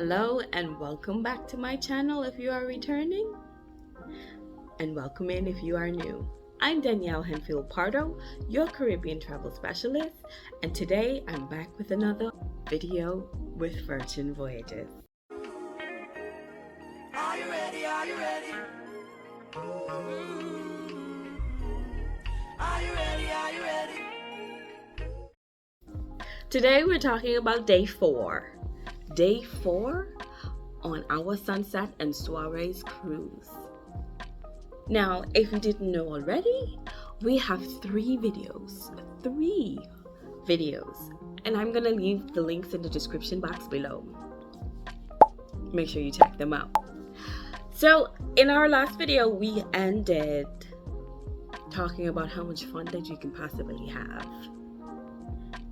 Hello and welcome back to my channel if you are returning, and welcome in if you are new. I'm Danielle Henfield Pardo, your Caribbean travel specialist, and today I'm back with another video with Virgin Voyages. Are you ready? Are you ready? Are you ready? Are you ready? Today we're talking about day 4. Day 4 on our Sunset and Soirees cruise. Now, if you didn't know already, we have 3 videos, and I'm gonna leave the links in the description box below. Make sure you check them out. So in our last video, we ended talking about how much fun that you can possibly have,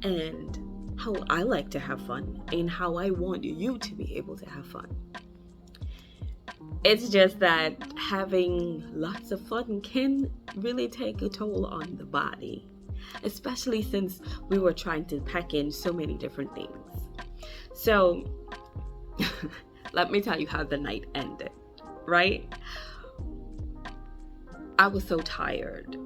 and how I like to have fun, and how I want you to be able to have fun. It's just that having lots of fun can really take a toll on the body, especially since we were trying to pack in so many different things. So let me tell you how the night ended, right? I was so tired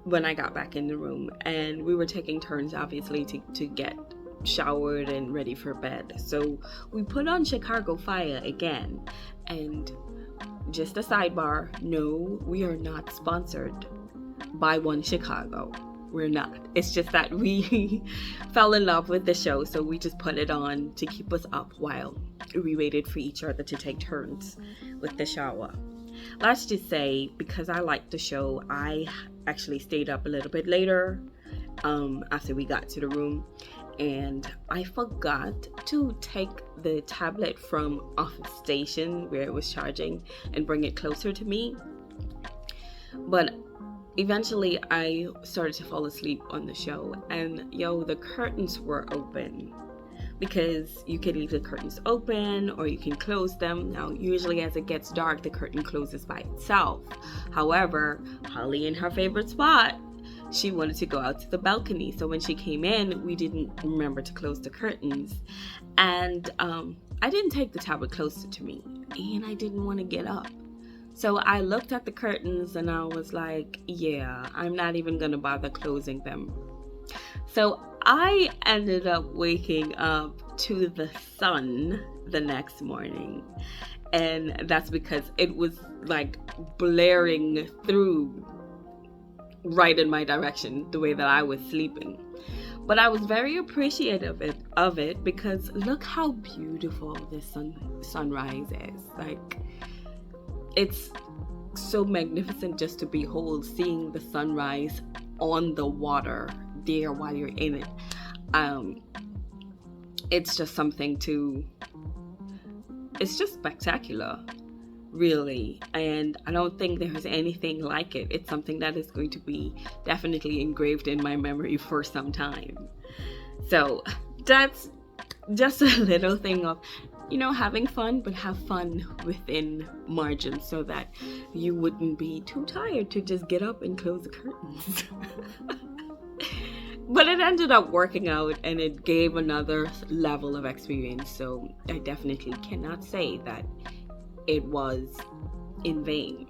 when I got back in the room, and we were taking turns obviously to get showered and ready for bed. So we put on Chicago Fire again, and just a sidebar, no, we are not sponsored by One Chicago. We're not. It's just that we fell in love with the show, so we just put it on to keep us up while we waited for each other to take turns with the shower. Let's just say, because I liked the show, I actually stayed up a little bit later after we got to the room, and I forgot to take the tablet from off the station where it was charging and bring it closer to me. But eventually I started to fall asleep on the show, and the curtains were open, because you can leave the curtains open or you can close them. Now, usually as it gets dark, the curtain closes by itself. However, Holly, in her favorite spot, she wanted to go out to the balcony. So when she came in, we didn't remember to close the curtains. And I didn't take the tablet closer to me, and I didn't want to get up. So I looked at the curtains and I was like, yeah, I'm not even going to bother closing them. So I ended up waking up to the sun the next morning, and that's because it was like blaring through right in my direction the way that I was sleeping. But I was very appreciative of it because look how beautiful this sunrise is. Like, it's so magnificent just to behold, seeing the sunrise on the water there while you're in it. It's just something it's just spectacular, really, and I don't think there's anything like it. It's something that is going to be definitely engraved in my memory for some time. So that's just a little thing of, having fun, but have fun within margins so that you wouldn't be too tired to just get up and close the curtains. But it ended up working out, and it gave another level of experience, so I definitely cannot say that it was in vain.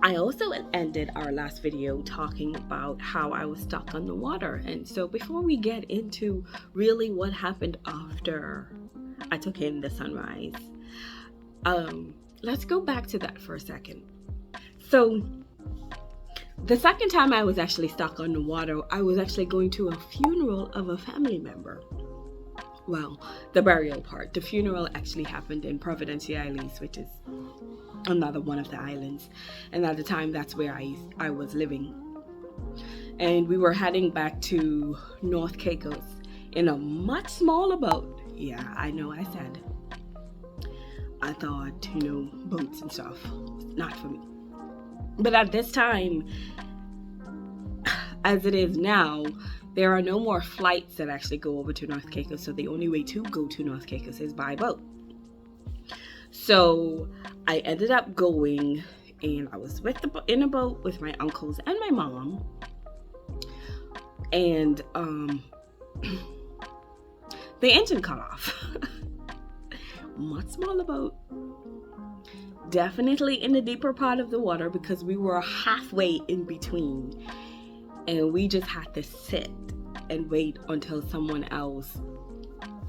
I also ended our last video talking about how I was stuck on the water, and so before we get into really what happened after I took in the sunrise, let's go back to that for a second. So the second time I was actually stuck on the water, I was actually going to a funeral of a family member. Well, the burial part. The funeral actually happened in Providenciales, which is another one of the islands. And at the time, that's where I was living. And we were heading back to North Caicos in a much smaller boat. Yeah, I know I said. I thought, boats and stuff, not for me. But at this time, as it is now, there are no more flights that actually go over to North Caicos, so the only way to go to North Caicos is by boat. So I ended up going, and I was in a boat with my uncles and my mom, and the engine cut off. much smaller boat, definitely in the deeper part of the water, because we were halfway in between, and we just had to sit and wait until someone else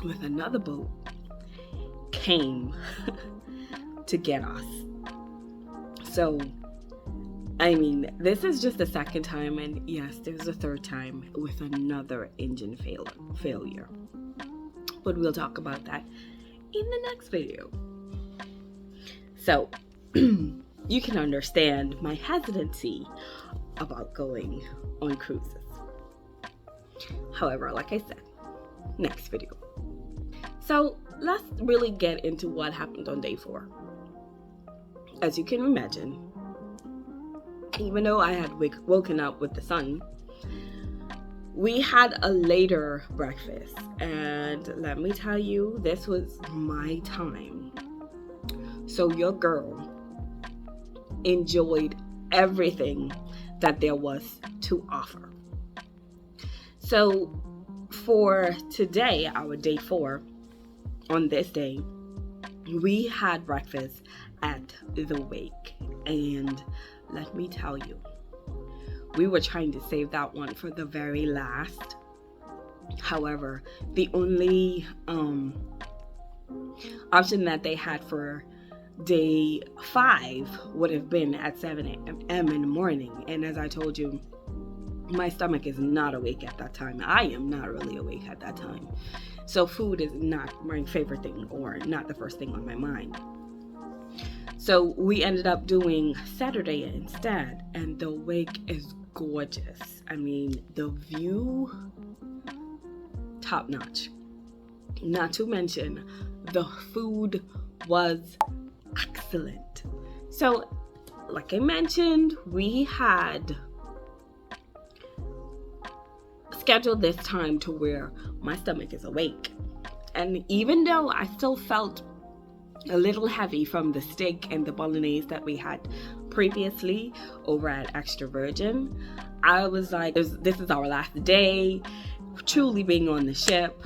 with another boat came to get us. So I mean, this is just the second time, and yes, there's a third time with another engine failure. But we'll talk about that in the next video. So, you can understand my hesitancy about going on cruises. However, like I said, next video. So, let's really get into what happened on day 4. As you can imagine, even though I had woken up with the sun, we had a later breakfast, and let me tell you, this was my time. So your girl enjoyed everything that there was to offer. So for today, our day 4, on this day, we had breakfast at the wake, and let me tell you, we were trying to save that one for the very last. However, the only option that they had for day 5 would have been at 7 a.m. in the morning. And as I told you, my stomach is not awake at that time. I am not really awake at that time. So food is not my favorite thing, or not the first thing on my mind. So we ended up doing Saturday instead, and the wake is gorgeous. I mean, the view, top notch. Not to mention, the food was excellent. So, like I mentioned, we had scheduled this time to where my stomach is awake. And even though I still felt a little heavy from the steak and the bolognese that we had previously over at Extra Virgin, I was like, this is our last day, truly being on the ship.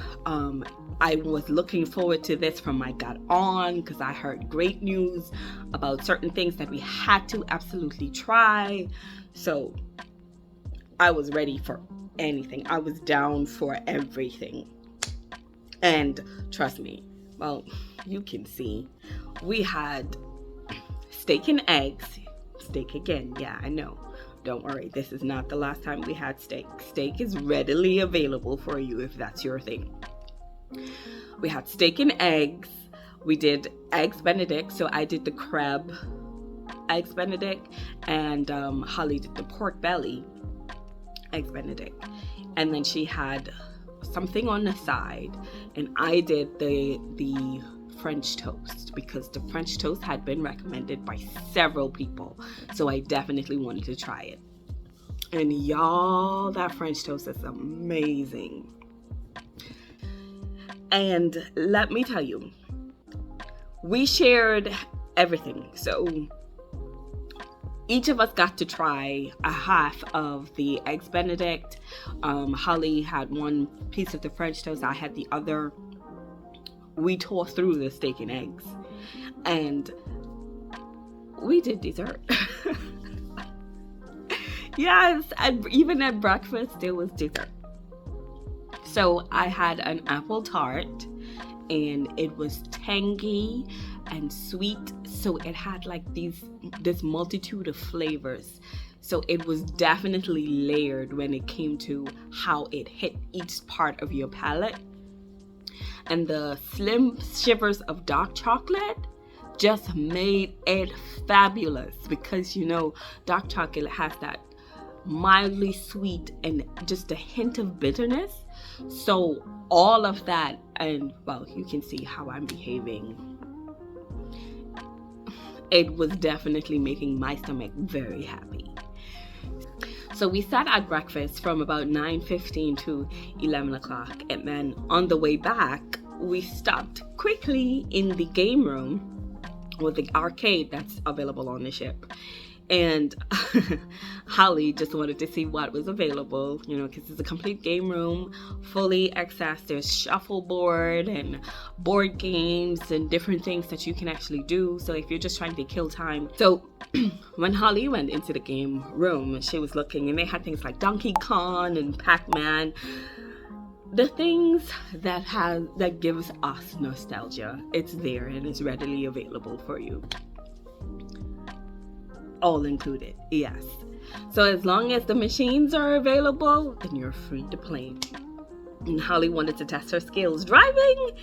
I was looking forward to this from I got on, because I heard great news about certain things that we had to absolutely try. So I was ready for anything. I was down for everything. And trust me, well, you can see, we had steak and eggs. Steak again, yeah, I know. Don't worry, this is not the last time we had steak. Steak is readily available for you if that's your thing. We had steak and eggs. We did eggs Benedict, so I did the crab eggs Benedict, and Holly did the pork belly eggs Benedict. And then she had something on the side, and I did the French toast, because the French toast had been recommended by several people, so I definitely wanted to try it. And y'all, that French toast is amazing. And let me tell you, we shared everything. So each of us got to try a half of the eggs Benedict. Holly had one piece of the French toast, I had the other. We tore through the steak and eggs, and we did dessert. Yes, and even at breakfast there was dessert. So I had an apple tart, and it was tangy and sweet, so it had like this multitude of flavors. So it was definitely layered when it came to how it hit each part of your palate. And the slim shivers of dark chocolate just made it fabulous, because you know, dark chocolate has that mildly sweet and just a hint of bitterness. So all of that, and well, you can see how I'm behaving. It was definitely making my stomach very happy. So we sat at breakfast from about 9:15 to 11 o'clock. And then on the way back, we stopped quickly in the game room, or the arcade that's available on the ship. And Holly just wanted to see what was available, because it's a complete game room, fully accessed. There's shuffleboard and board games and different things that you can actually do. So if you're just trying to kill time. So when Holly went into the game room, she was looking, and they had things like Donkey Kong and Pac-Man. The things that gives us nostalgia, it's there and it's readily available for you. All included, yes. So as long as the machines are available, then you're free to play. And Holly wanted to test her skills driving.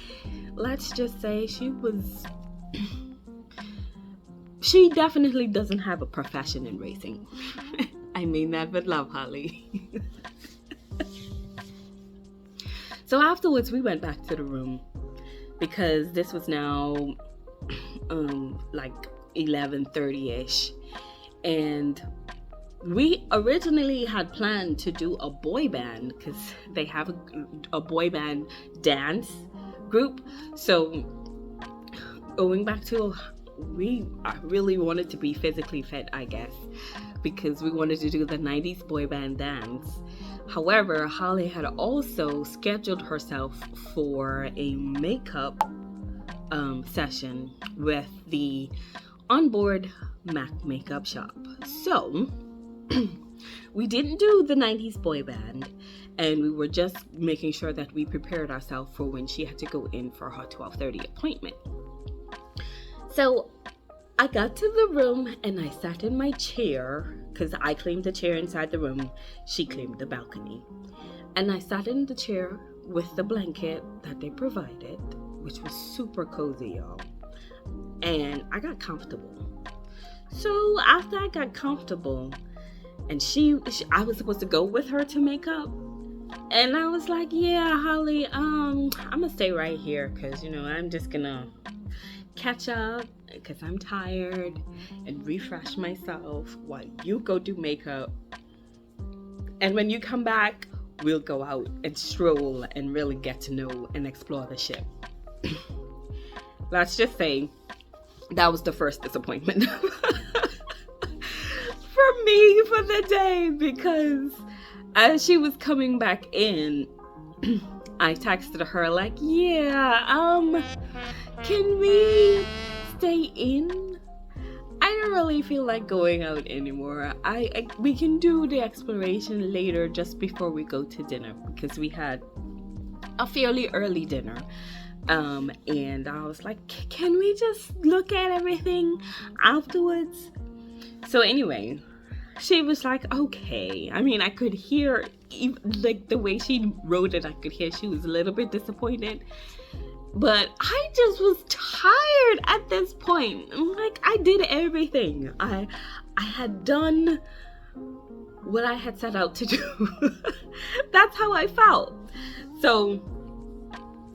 Let's just say she definitely doesn't have a profession in racing. I mean that with love, Holly. So afterwards, we went back to the room because this was now like 11:30ish. And we originally had planned to do a boy band because they have a boy band dance group. So going back to, we really wanted to be physically fit, I guess, because we wanted to do the 90s boy band dance. However, Holly had also scheduled herself for a makeup session with the Onboard MAC makeup shop. So we didn't do the 90s boy band, and we were just making sure that we prepared ourselves for when she had to go in for her 12:30 appointment. So I got to the room and I sat in my chair because I claimed the chair inside the room. She claimed the balcony. And I sat in the chair with the blanket that they provided, which was super cozy, y'all. And I got comfortable. So after I got comfortable, and I was supposed to go with her to makeup, and I was like, yeah, Holly, I'm gonna stay right here because I'm just gonna catch up because I'm tired and refresh myself while you go do makeup. And when you come back, we'll go out and stroll and really get to know and explore the ship. Let's just say that was the first disappointment for me for the day, because as she was coming back in, I texted her like, yeah, can we stay in? I don't really feel like going out anymore. We can do the exploration later, just before we go to dinner, because we had a fairly early dinner. And I was like, can we just look at everything afterwards? So anyway, she was like, okay. I mean, I could hear, like the way she wrote it, I could hear she was a little bit disappointed. But I just was tired at this point. I'm like, I did everything. I had done what I had set out to do. That's how I felt. So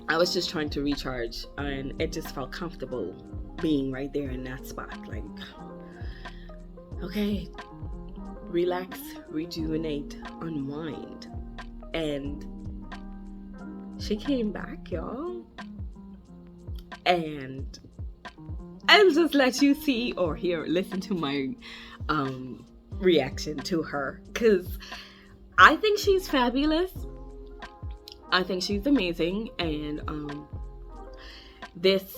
I was just trying to recharge, and it just felt comfortable being right there in that spot. Like, okay, relax, rejuvenate, unwind. And she came back, y'all. And I'll just let you see or hear, listen to my reaction to her, because I think she's fabulous. I think she's amazing. And this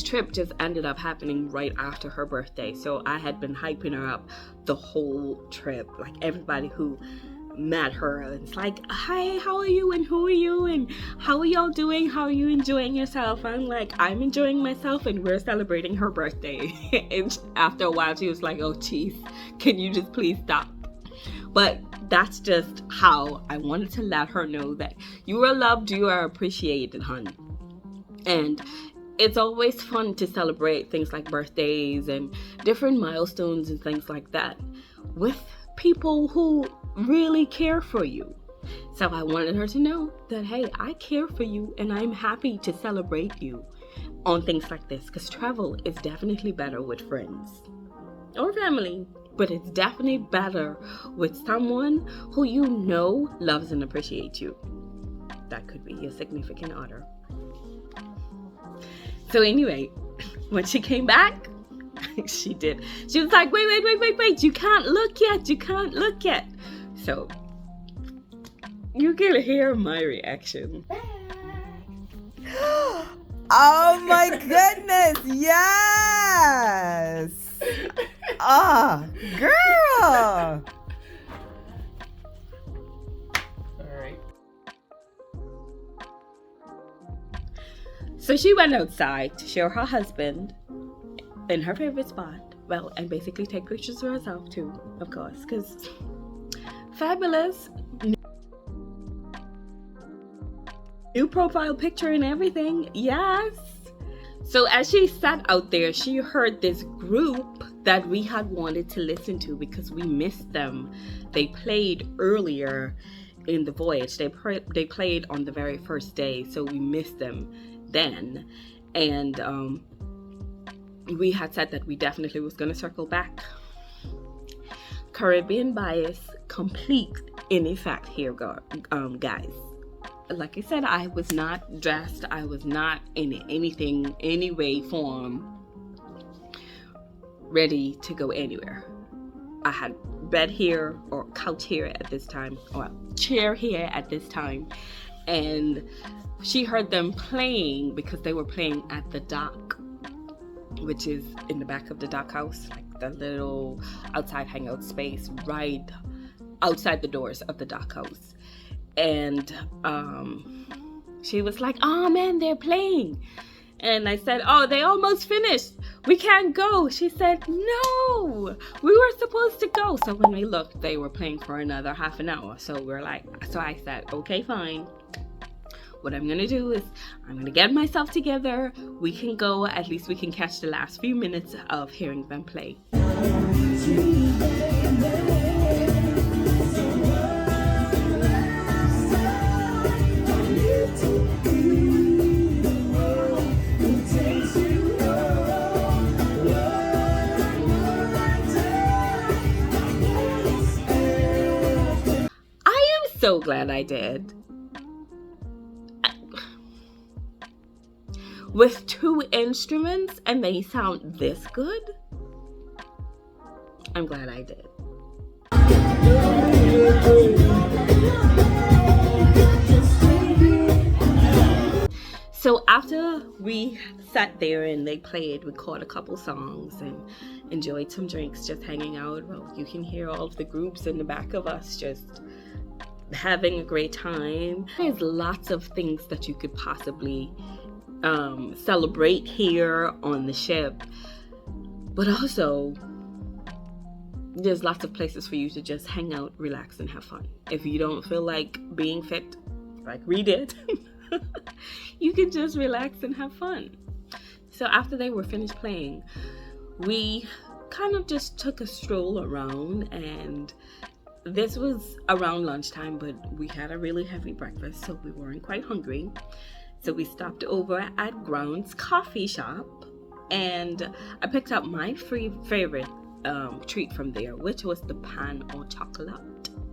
trip just ended up happening right after her birthday. So I had been hyping her up the whole trip. Like, everybody who met her, it's like, hi, how are you, and who are you, and how are y'all doing, how are you enjoying yourself? I'm like, I'm enjoying myself, and we're celebrating her birthday. And after a while she was like, oh geez, can you just please stop? But that's just how I wanted to let her know that you are loved, you are appreciated, hon. And it's always fun to celebrate things like birthdays and different milestones and things like that with people who really care for you. So I wanted her to know that, hey, I care for you and I'm happy to celebrate you on things like this, because travel is definitely better with friends or family, but it's definitely better with someone who you know loves and appreciates you. That could be your significant other. So anyway, when she came back, She did. She was like, wait, you can't look yet. So you can hear my reaction. Oh my goodness, yes! Ah, girl! Alright. So she went outside to show her husband in her favorite spot. Well, and basically take pictures of herself too, of course, because fabulous. New profile picture and everything, yes. So as she sat out there, she heard this group that we had wanted to listen to because we missed them. They played earlier in the voyage. They played on the very first day, so we missed them then. And we had said that we definitely was going to circle back. Caribbean bias complete in effect here, guys. Like I said, I was not dressed. I was not in anything, any way, form, ready to go anywhere. I had bed here or couch here at this time, or chair here at this time. And she heard them playing because they were playing at the dock, which is in the back of the dock house, like the little outside hangout space right outside the doors of the dock house. And she was like, oh man, they're playing. And I said, oh, they almost finished. We can't go. She said, no, we were supposed to go. So when we looked, they were playing for another half an hour. So I said, okay, fine. What I'm going to do is I'm going to get myself together. We can go. At least we can catch the last few minutes of hearing them play. So glad I did. With 2 instruments and they sound this good, I'm glad I did. So after we sat there and they played, we caught a couple songs and enjoyed some drinks, just hanging out. Well, you can hear all of the groups in the back of us just having a great time. There's lots of things that you could possibly celebrate here on the ship, but also there's lots of places for you to just hang out, relax, and have fun. If you don't feel like being fit like we did, you can just relax and have fun. So after they were finished playing, we kind of just took a stroll around, and this was around lunchtime, but we had a really heavy breakfast, so we weren't quite hungry. So we stopped over at Ground's coffee shop, and I picked up my favorite treat from there, which was the pan au chocolat.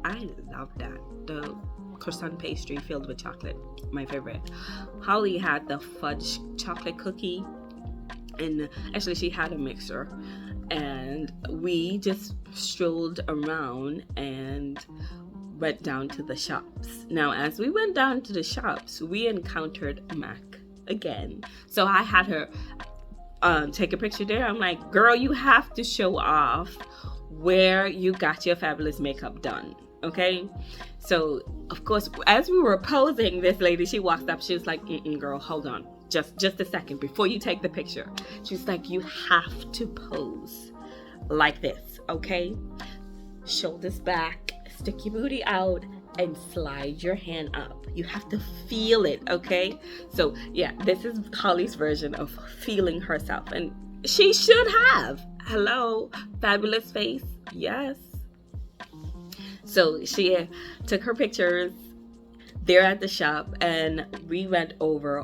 I love that. The croissant pastry filled with chocolate, my favorite. Holly had the fudge chocolate cookie, and actually she had a mixer. And we just strolled around and went down to the shops. Now, as we went down to the shops, we encountered Mac again. So I had her take a picture there. I'm like, girl, you have to show off where you got your fabulous makeup done, okay? So, of course, as we were posing, this lady, she walked up. She was like, girl, hold on. Just a second before you take the picture. She's like, you have to pose like this, okay? Shoulders back, stick your booty out, and slide your hand up. You have to feel it, okay? So yeah, this is Holly's version of feeling herself, and she should have. Hello, fabulous face, yes. So she took her pictures there at the shop, and I went over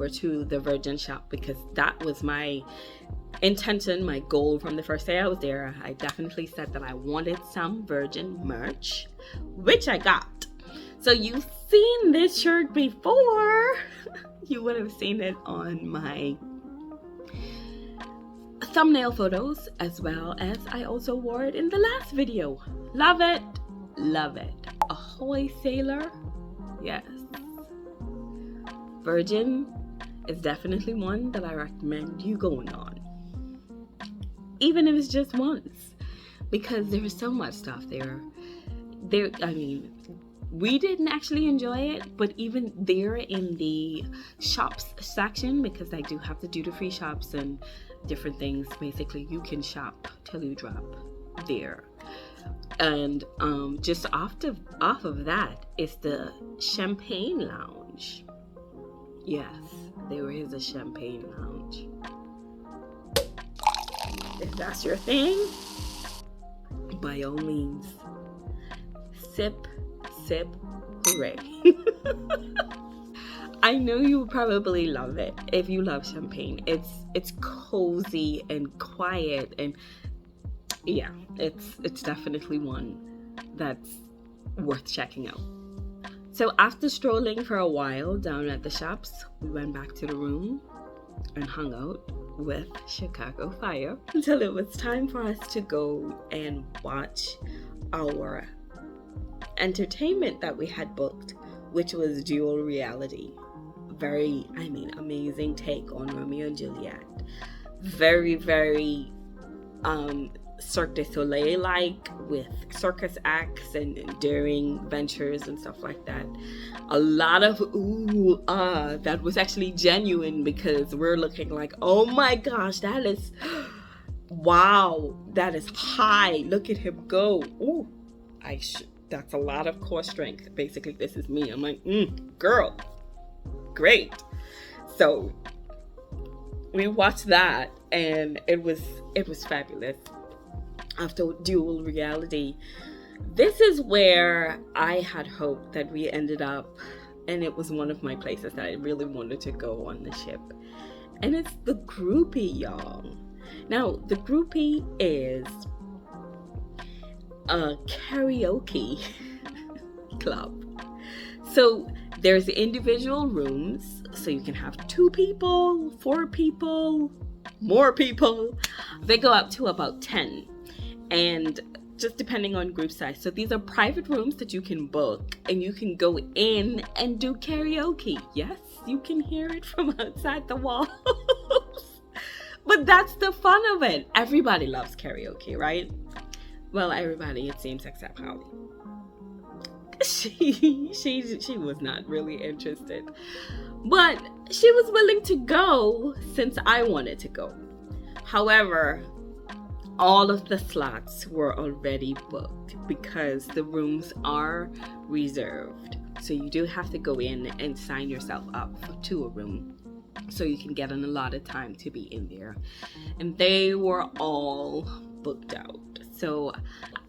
to the Virgin shop because that was my intention, my goal from the first day I was there. I definitely said that I wanted some Virgin merch, which I got. So you've seen this shirt before. You would have seen it on my thumbnail photos, as well as I also wore it in the last video. Love it, love it. Ahoy sailor, yes. Virgin is definitely one that I recommend you going on, even if it's just once, because there's so much stuff there. I mean, we didn't actually enjoy it, but even there in the shops section, because I do have the duty-free shops and different things, basically you can shop till you drop there. And just off of that is the champagne lounge. Yes, there is a champagne lounge. If that's your thing, by all means, sip, hooray. I know you would probably love it if you love champagne. It's cozy and quiet, and yeah, it's definitely one that's worth checking out. So after strolling for a while down at the shops, we went back to the room and hung out with Chicago Fire until it was time for us to go and watch our entertainment that we had booked, which was dual reality. Very, amazing take on Romeo and Juliet. Very Cirque du Soleil like, with circus acts and daring ventures and stuff like that. A lot of that was actually genuine, because we're looking like, oh my gosh, that is wow, that is high, look at him go. Ooh, that's a lot of core strength. Basically, this is me. I'm like, girl, great. So we watched that, and it was fabulous. After dual reality, this is where I had hoped that we ended up, and it was one of my places that I really wanted to go on the ship, and it's the groupie, y'all. Now, the groupie is a karaoke club. So there's individual rooms, so you can have 2 people, 4 people, more people. They go up to about 10, and just depending on group size. So these are private rooms that you can book, and you can go in and do karaoke. Yes, you can hear it from outside the walls. But that's the fun of it. Everybody loves karaoke, right? Well, everybody, it seems, except Holly. She was not really interested, but she was willing to go since I wanted to go. However, all of the slots were already booked because the rooms are reserved. So you do have to go in and sign yourself up to a room so you can get an allotted time to be in there. And they were all booked out. So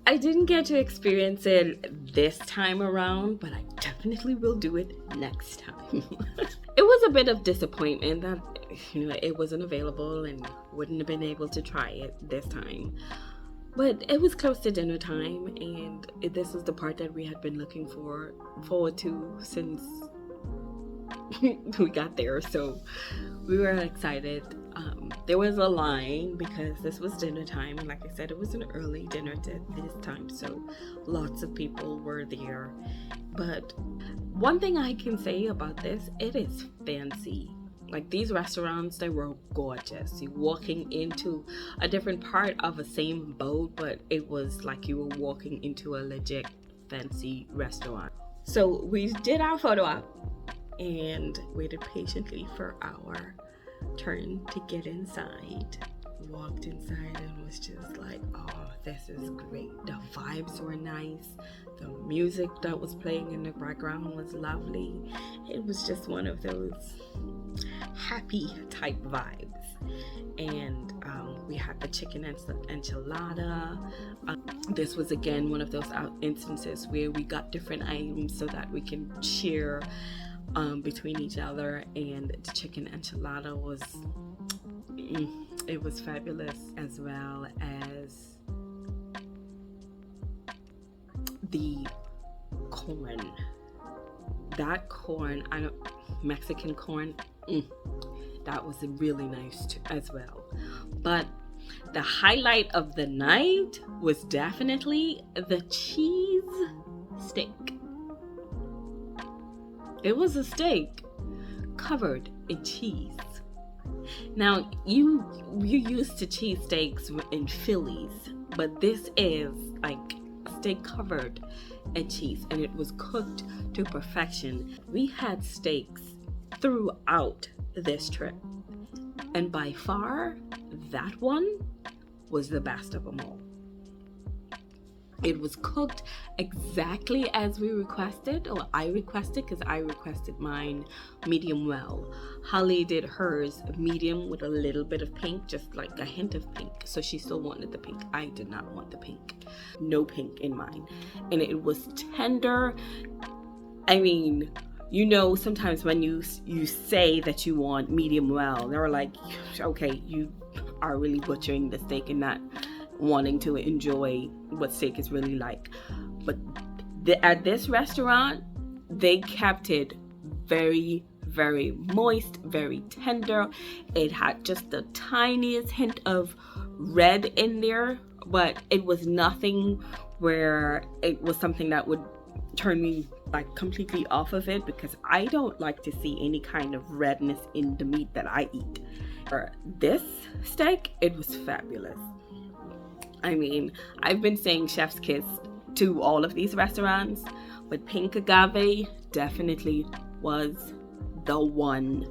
I didn't get to experience it this time around, but I definitely will do it next time. It was a bit of disappointment that it wasn't available and wouldn't have been able to try it this time. But it was close to dinner time, and this is the part that we had been looking forward to since we got there. So we were excited. There was a line because this was dinner time, and like I said, it was an early dinner this time, so lots of people were there. But one thing I can say about this, it is fancy. Like, these restaurants, they were gorgeous. You're walking into a different part of a same boat, but it was like you were walking into a legit fancy restaurant. So we did our photo op and waited patiently for our turn to get inside. Walked inside and was just like, oh, this is great. The vibes were nice. The music that was playing in the background was lovely. It was just one of those happy type vibes. And we had the chicken enchilada. This was again one of those instances where we got different items so that we can share between each other. And the chicken enchilada was it was fabulous, as well as the corn. That corn, Mexican corn, that was really nice as well. But The highlight of the night was definitely the cheese steak. It was a steak covered in cheese. Now, you're used to cheesesteaks in Phillies, but this is like a steak covered in cheese, and it was cooked to perfection. We had steaks throughout this trip, and by far, that one was the best of them all. It was cooked exactly as we requested, or I requested, because I requested mine medium well. Holly did hers medium with a little bit of pink, just like a hint of pink. So she still wanted the pink. I did not want the pink. No pink in mine. And it was tender. I mean, you know, sometimes when you say that you want medium well, they're like, okay, you are really butchering the steak and not wanting to enjoy what steak is really like. But at this restaurant, they kept it very, very moist, very tender. It had just the tiniest hint of red in there, but it was nothing where it was something that would turn me like completely off of it, because I don't like to see any kind of redness in the meat that I eat. For this steak, it was fabulous. I mean, I've been saying chef's kiss to all of these restaurants, but pink agave definitely was the one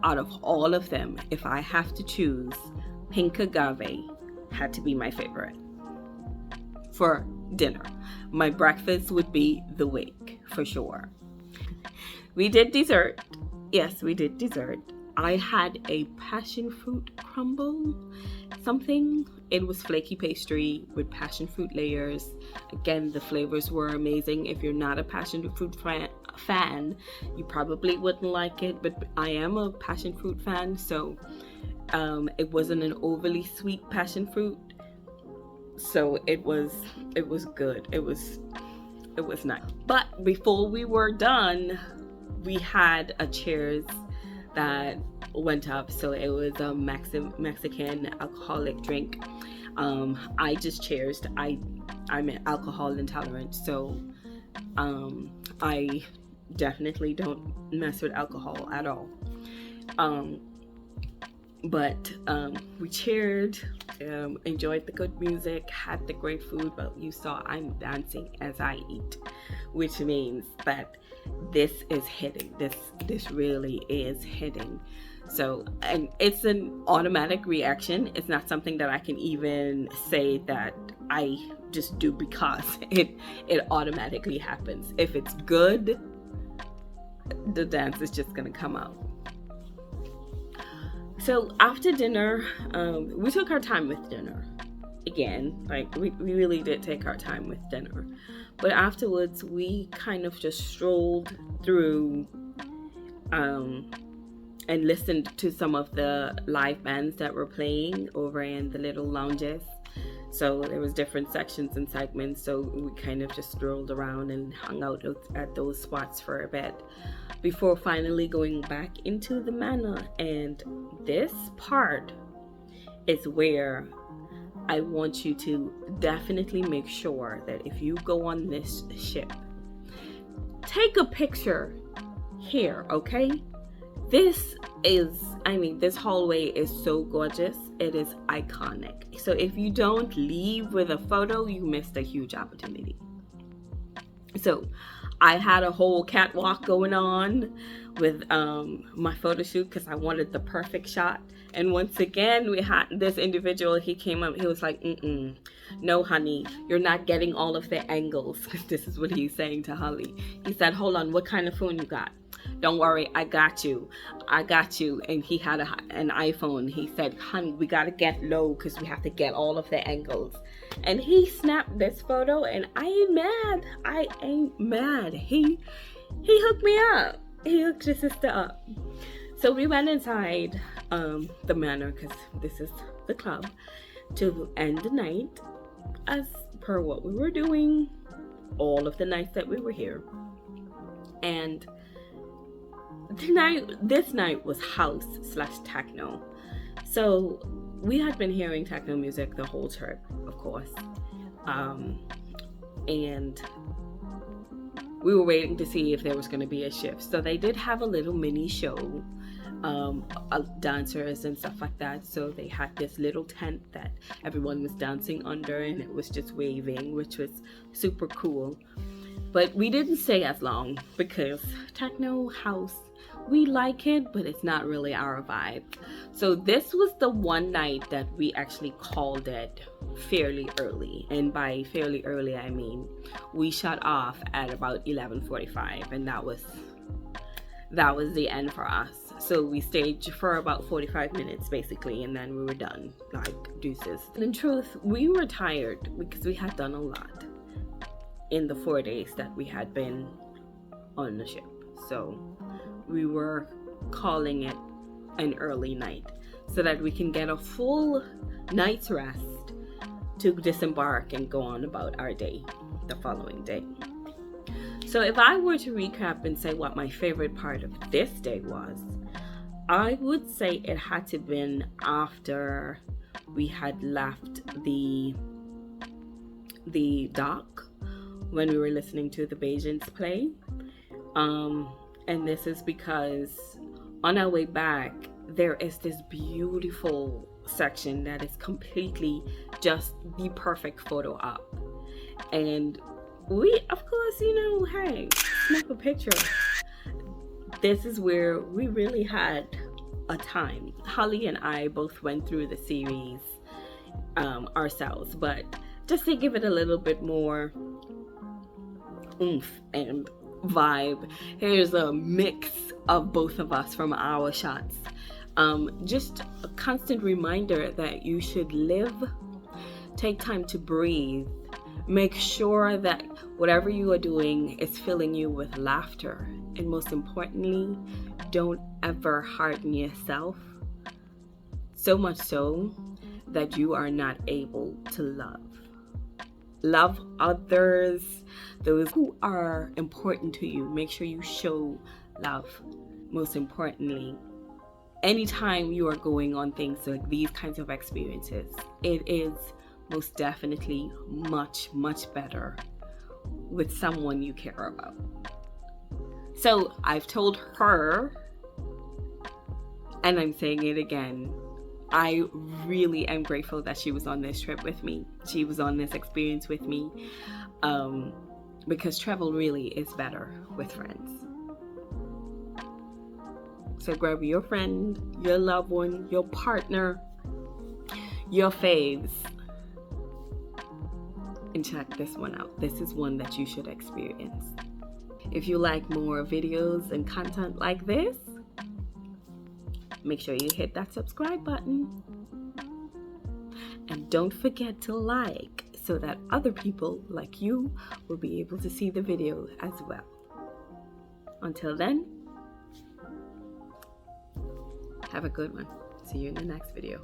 out of all of them. If I have to choose, pink agave had to be my favorite for dinner. My breakfast would be the wake for sure. We did dessert. Yes, we did dessert. I had a passion fruit crumble something. It was flaky pastry with passion fruit layers. Again, the flavors were amazing. If you're not a passion fruit fan, you probably wouldn't like it, but I am a passion fruit fan, so it wasn't an overly sweet passion fruit, so it was good. It was nice. But before we were done, we had a cheers that went up. So it was a Mexican alcoholic drink. I just cheersed. I'm an alcohol intolerant, so I definitely don't mess with alcohol at all. But we cheered, enjoyed the good music, had the great food, but you saw I'm dancing as I eat, which means that this is hitting. This really is hitting. So, and it's an automatic reaction. It's not something that I can even say that I just do because it automatically happens. If it's good, the dance is just gonna come out. So after dinner, we took our time with dinner. Again, like we really did take our time with dinner. But afterwards, we kind of just strolled through and listened to some of the live bands that were playing over in the little lounges. So there was different sections and segments, so we kind of just strolled around and hung out at those spots for a bit before finally going back into the manor. And this part is where I want you to definitely make sure that if you go on this ship, take a picture here, okay? This hallway is so gorgeous. It is iconic. So if you don't leave with a photo, you missed a huge opportunity. So I had a whole catwalk going on with my photo shoot because I wanted the perfect shot. And once again, we had this individual, he came up, he was like, no, honey, you're not getting all of the angles. This is what he's saying to Holly. He said, hold on, what kind of phone you got? Don't worry, I got you. And he had an iPhone. He said, honey, we got to get low because we have to get all of the angles. And he snapped this photo, and I ain't mad. He hooked me up. He hooked his sister up. So we went inside the manor, because this is the club, to end the night as per what we were doing all of the nights that we were here. And this night was house/techno. So we had been hearing techno music the whole trip, of course. And we were waiting to see if there was going to be a shift. So they did have a little mini show, dancers and stuff like that. So they had this little tent that everyone was dancing under, and it was just waving, which was super cool. But we didn't stay as long because techno house, we like it, but it's not really our vibe. So this was the one night that we actually called it fairly early. And by fairly early, I mean we shut off at about 11:45, and that was the end for us. So we stayed for about 45 minutes basically, and then we were done, like deuces. And in truth, we were tired because we had done a lot in the 4 days that we had been on the ship. So we were calling it an early night so that we can get a full night's rest to disembark and go on about our day the following day. So if I were to recap and say what my favorite part of this day was, I would say it had to been after we had left the dock when we were listening to the Voyages play. And this is because on our way back, there is this beautiful section that is completely just the perfect photo op. And we, of course, hey, snap a picture. This is where we really had a time. Holly and I both went through the series ourselves, but just to give it a little bit more oomph and vibe, here's a mix of both of us from our shots. Just a constant reminder that you should live, take time to breathe, make sure that whatever you are doing is filling you with laughter, and most importantly, don't ever harden yourself so much so that you are not able to love others, those who are important to you. Make sure you show love. Most importantly, anytime you are going on things like these kinds of experiences, it is most definitely much better with someone you care about. So I've told her, and I'm saying it again, I really am grateful that she was on this trip with me. She was on this experience with me, because travel really is better with friends. So grab your friend, your loved one, your partner, your faves, and check this one out. This is one that you should experience. If you like more videos and content like this, make sure you hit that subscribe button. And don't forget to like so that other people like you will be able to see the video as well. Until then, have a good one. See you in the next video.